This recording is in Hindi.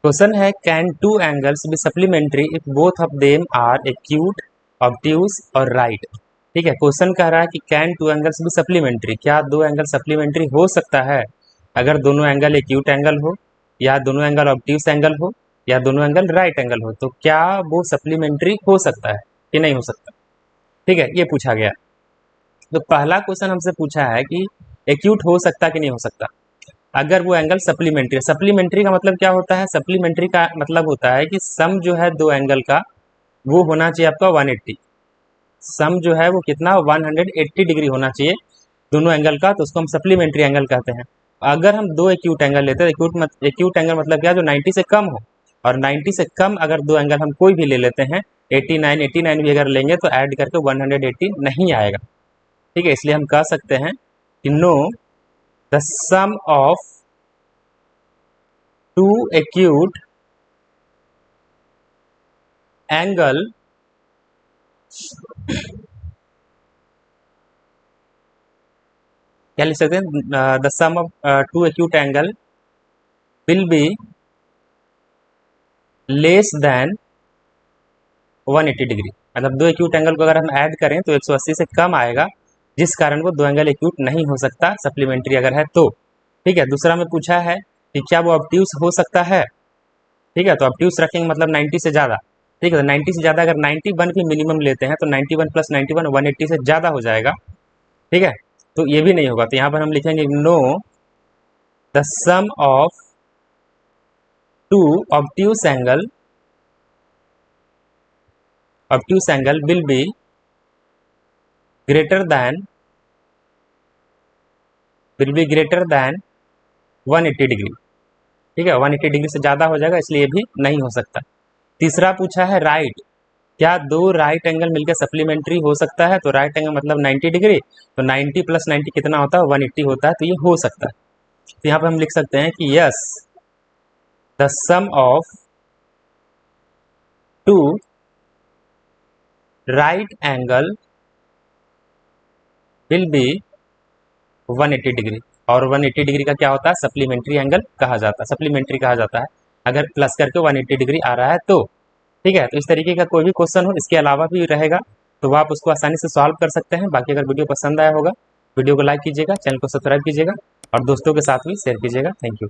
क्वेश्चन है can two angles be supplementary if both of them are acute, obtuse और राइट। ठीक है, क्वेश्चन कह रहा है कि can two angles be supplementary, क्या दो एंगल सप्लीमेंट्री हो सकता है अगर दोनों एंगल एक्यूट एंगल हो, या दोनों एंगल ऑब्ट्यूज एंगल हो, या दोनों एंगल राइट एंगल हो, तो क्या वो सप्लीमेंट्री हो सकता है कि नहीं हो सकता। ठीक है, ये पूछा गया। तो पहला क्वेश्चन हमसे पूछा है कि एक्यूट हो सकता कि नहीं हो सकता अगर वो एंगल सप्लीमेंट्री। सप्लीमेंट्री का मतलब क्या होता है? सप्लीमेंट्री का मतलब होता है कि सम जो है दो एंगल का वो होना चाहिए आपका 180। सम जो है वो कितना 180 डिग्री होना चाहिए दोनों एंगल का, तो उसको हम सप्लीमेंट्री एंगल कहते हैं। अगर हम दो एक्यूट एंगल लेते हैं, एक्यूट एंगल मतलब क्या, जो 90 से कम हो, और 90 से कम अगर दो एंगल हम कोई भी ले लेते हैं, 89 भी अगर लेंगे तो ऐड करके 180 नहीं आएगा। ठीक है, इसलिए हम कह सकते हैं कि no, the sum of two acute angle क्या लिख सकते हैं, the sum of two acute angle will be less than 180 degree. मतलब दो एक्यूट एंगल को अगर हम ऐड करें तो 180 से कम आएगा, जिस कारण वो दो एंगल एक्यूट नहीं हो सकता सप्लीमेंट्री अगर है तो। ठीक है, दूसरा में पूछा है कि क्या वो ऑब्ट्यूज हो सकता है। ठीक है, तो ऑब्ट्यूज रखेंगे मतलब 90 से ज़्यादा। ठीक है, तो 90 से ज़्यादा अगर 91 भी मिनिमम लेते हैं तो 91 प्लस 91 180 से ज़्यादा हो जाएगा। ठीक है, तो ये भी नहीं होगा, तो यहाँ पर हम लिखेंगे no, the sum of two obtuse angle will be greater than 180 degree. ठीक है, 180 डिग्री से ज़्यादा हो जाएगा, इसलिए ये भी नहीं हो सकता। तीसरा पूछा है राइट, क्या दो राइट एंगल मिलकर सप्लीमेंट्री हो सकता है। तो राइट एंगल मतलब 90 डिग्री, तो 90 प्लस 90 कितना होता है, 180 होता है, तो ये हो सकता है। तो यहाँ पर हम लिख सकते हैं कि yes, the sum of two right angle will be 180 degree. और 180 डिग्री का क्या होता है, सप्लीमेंट्री एंगल कहा जाता है, सप्लीमेंट्री कहा जाता है अगर प्लस करके 180 डिग्री आ रहा है तो। ठीक है, तो इस तरीके का कोई भी क्वेश्चन हो, इसके अलावा भी रहेगा, तो आप उसको आसानी से सॉल्व कर सकते हैं। बाकी अगर वीडियो पसंद आया होगा, वीडियो को लाइक कीजिएगा, चैनल को सब्सक्राइब कीजिएगा और दोस्तों के साथ भी शेयर कीजिएगा। Thank you.